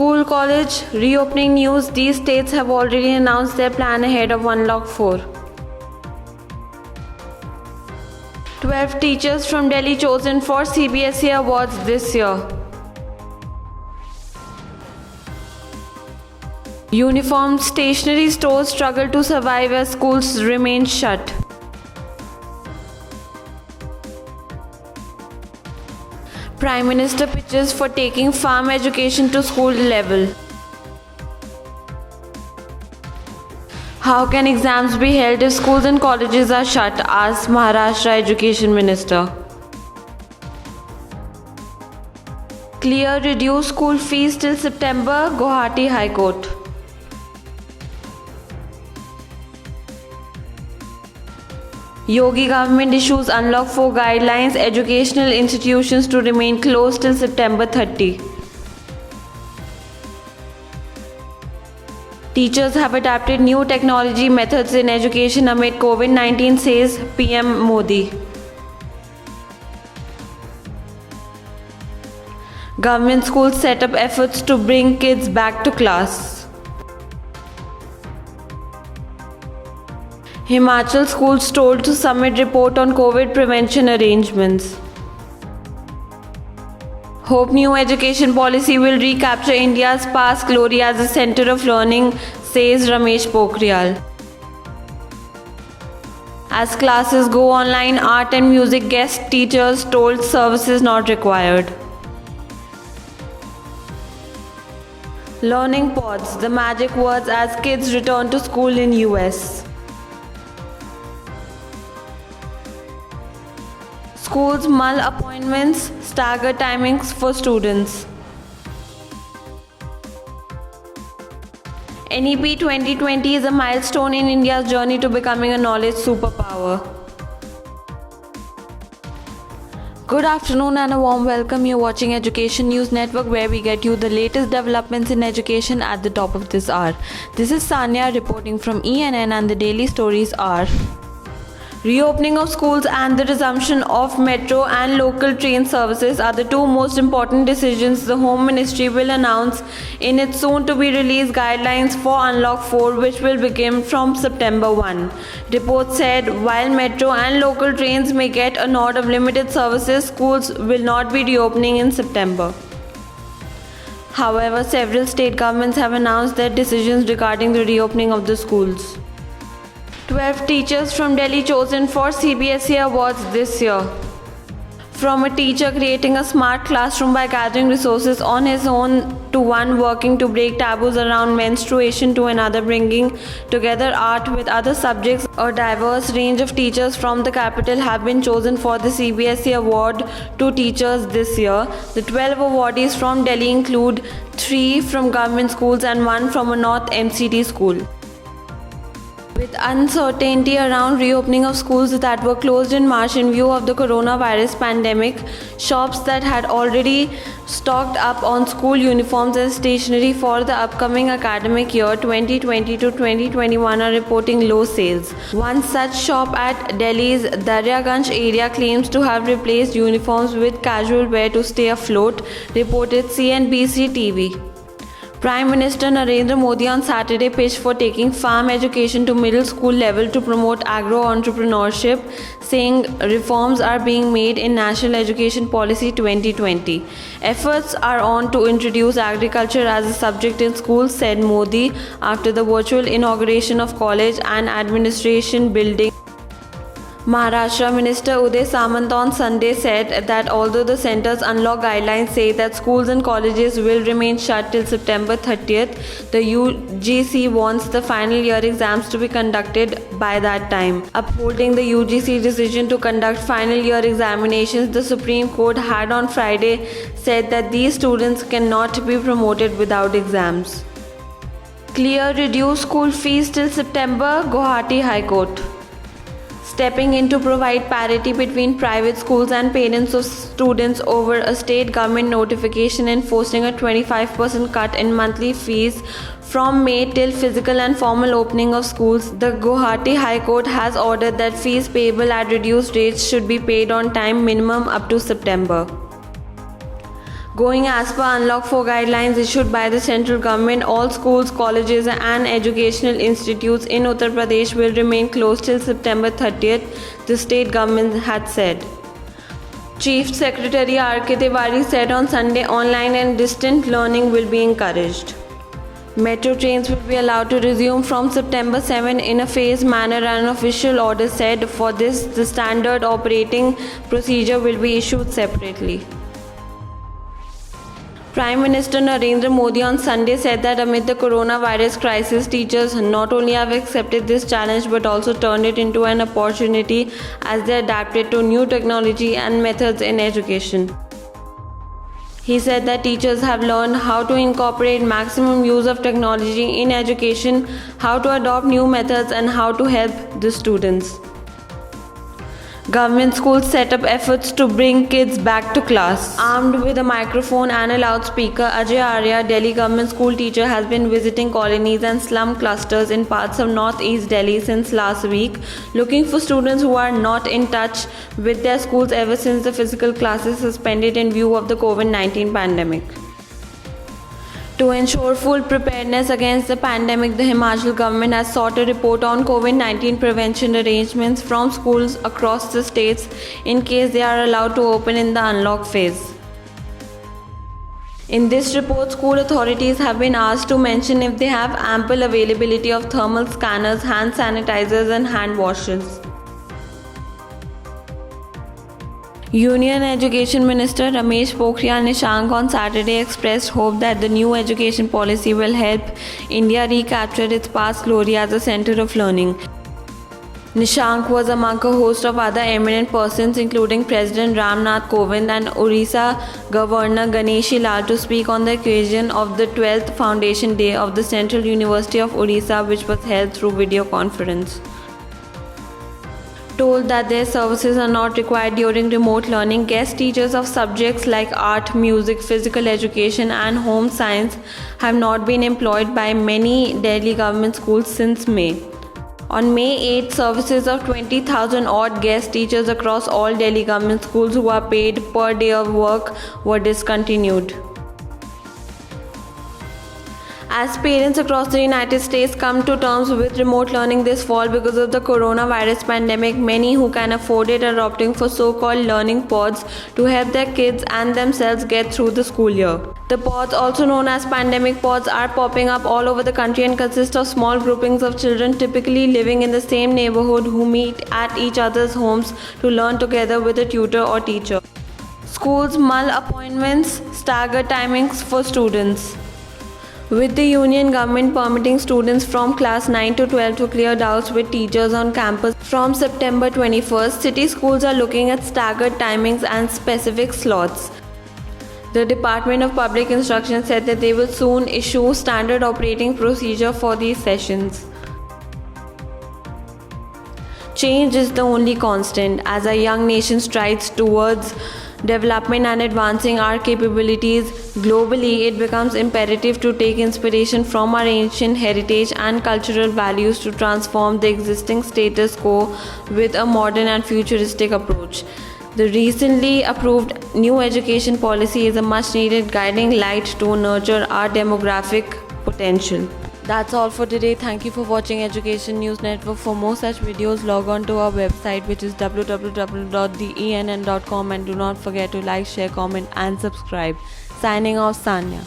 School college reopening news. These states have already announced their plan ahead of Unlock 4. 12 teachers from Delhi chosen for CBSE awards this year. Uniform stationery stores struggle to survive as schools remain shut. Prime Minister pitches for taking farm education to school level. How can exams be held if schools and colleges are shut? Asked Maharashtra Education Minister. Clear reduce school fees till September, Guwahati High Court. Yogi government issues Unlock 4 guidelines, educational institutions to remain closed till September 30. Teachers have adapted new technology methods in education amid COVID-19, says PM Modi. Government schools set up efforts to bring kids back to class. Himachal schools told to submit report on COVID prevention arrangements. Hope new education policy will recapture India's past glory as a center of learning, says Ramesh Pokhriyal. As classes go online, art and music guest teachers told services not required. Learning pods, the magic words as kids return to school in US. Schools mull appointments, stagger timings for students. NEP 2020 is a milestone in India's journey to becoming a knowledge superpower. Good afternoon and a warm welcome. You're watching Education News Network, where we get you the latest developments in education at the top of this hour. This is Sanya reporting from ENN, and the daily stories are: reopening of schools and the resumption of metro and local train services are the two most important decisions the Home Ministry will announce in its soon-to-be released guidelines for Unlock 4, which will begin from September 1. Reports said while metro and local trains may get a nod of limited services, schools will not be reopening in September. However, several state governments have announced their decisions regarding the reopening of the schools. 12 teachers from Delhi chosen for CBSE awards this year. From a teacher creating a smart classroom by gathering resources on his own, to one working to break taboos around menstruation, to another bringing together art with other subjects, a diverse range of teachers from the capital have been chosen for the CBSE award to teachers this year. The 12 awardees from Delhi include 3 from government schools and 1 from a North MCT school. With uncertainty around reopening of schools that were closed in March in view of the coronavirus pandemic, shops that had already stocked up on school uniforms and stationery for the upcoming academic year 2020 to 2021 are reporting low sales. One such shop at Delhi's Daryaganj area claims to have replaced uniforms with casual wear to stay afloat, reported CNBC TV. Prime Minister Narendra Modi on Saturday pitched for taking farm education to middle school level to promote agro-entrepreneurship, saying reforms are being made in National Education Policy 2020. Efforts are on to introduce agriculture as a subject in schools, said Modi after the virtual inauguration of college and administration building. Maharashtra Minister Uday Samant on Sunday said that although the centre's unlock guidelines say that schools and colleges will remain shut till September 30th, the UGC wants the final year exams to be conducted by that time. Upholding the UGC decision to conduct final year examinations, the Supreme Court had on Friday said that these students cannot be promoted without exams. Clear reduce school fees till September, Guwahati High Court. Stepping in to provide parity between private schools and parents of students over a state government notification enforcing a 25% cut in monthly fees from May till physical and formal opening of schools, the Guwahati High Court has ordered that fees payable at reduced rates should be paid on time, minimum up to September. Going as per Unlock 4 guidelines issued by the central government, all schools, colleges, and educational institutes in Uttar Pradesh will remain closed till September 30th, the state government had said. Chief Secretary R.K. Tiwari said on Sunday online and distant learning will be encouraged. Metro trains will be allowed to resume from September 7 in a phased manner, an official order said. For this, the standard operating procedure will be issued separately. Prime Minister Narendra Modi on Sunday said that amid the coronavirus crisis, teachers not only have accepted this challenge but also turned it into an opportunity as they adapted to new technology and methods in education. He said that teachers have learned how to incorporate maximum use of technology in education, how to adopt new methods, and how to help the students. Government schools set up efforts to bring kids back to class. Armed with a microphone and a loudspeaker, Ajay Arya, Delhi government school teacher, has been visiting colonies and slum clusters in parts of northeast Delhi since last week, looking for students who are not in touch with their schools ever since the physical classes suspended in view of the COVID-19 pandemic. To ensure full preparedness against the pandemic, the Himachal government has sought a report on COVID-19 prevention arrangements from schools across the states in case they are allowed to open in the unlock phase. In this report, school authorities have been asked to mention if they have ample availability of thermal scanners, hand sanitizers, and hand washers. Union Education Minister Ramesh Pokhriyal Nishank on Saturday expressed hope that the new education policy will help India recapture its past glory as a center of learning. Nishank was among a host of other eminent persons including President Ram Nath Kovind and Orissa Governor Ganeshi Lal to speak on the occasion of the 12th Foundation Day of the Central University of Orissa, which was held through video conference. Told that their services are not required during remote learning, guest teachers of subjects like art, music, physical education, and home science have not been employed by many Delhi government schools since May. On May 8, services of 20,000 odd guest teachers across all Delhi government schools who are paid per day of work were discontinued. As parents across the United States come to terms with remote learning this fall because of the coronavirus pandemic, many who can afford it are opting for so-called learning pods to help their kids and themselves get through the school year. The pods, also known as pandemic pods, are popping up all over the country and consist of small groupings of children typically living in the same neighborhood who meet at each other's homes to learn together with a tutor or teacher. Schools mull appointments, stagger timings for students. With the union government permitting students from class 9 to 12 to clear doubts with teachers on campus from September 21st, city schools are looking at staggered timings and specific slots. The Department of Public Instruction said that they will soon issue standard operating procedure for these sessions. Change is the only constant. As our young nation strides towards development and advancing our capabilities globally, it becomes imperative to take inspiration from our ancient heritage and cultural values to transform the existing status quo with a modern and futuristic approach. The recently approved new education policy is a much needed guiding light to nurture our demographic potential. That's all for today. Thank you for watching Education News Network. For more such videos, log on to our website, which is www.theenn.com, and do not forget to like, share, comment and subscribe. Signing off, Sanya.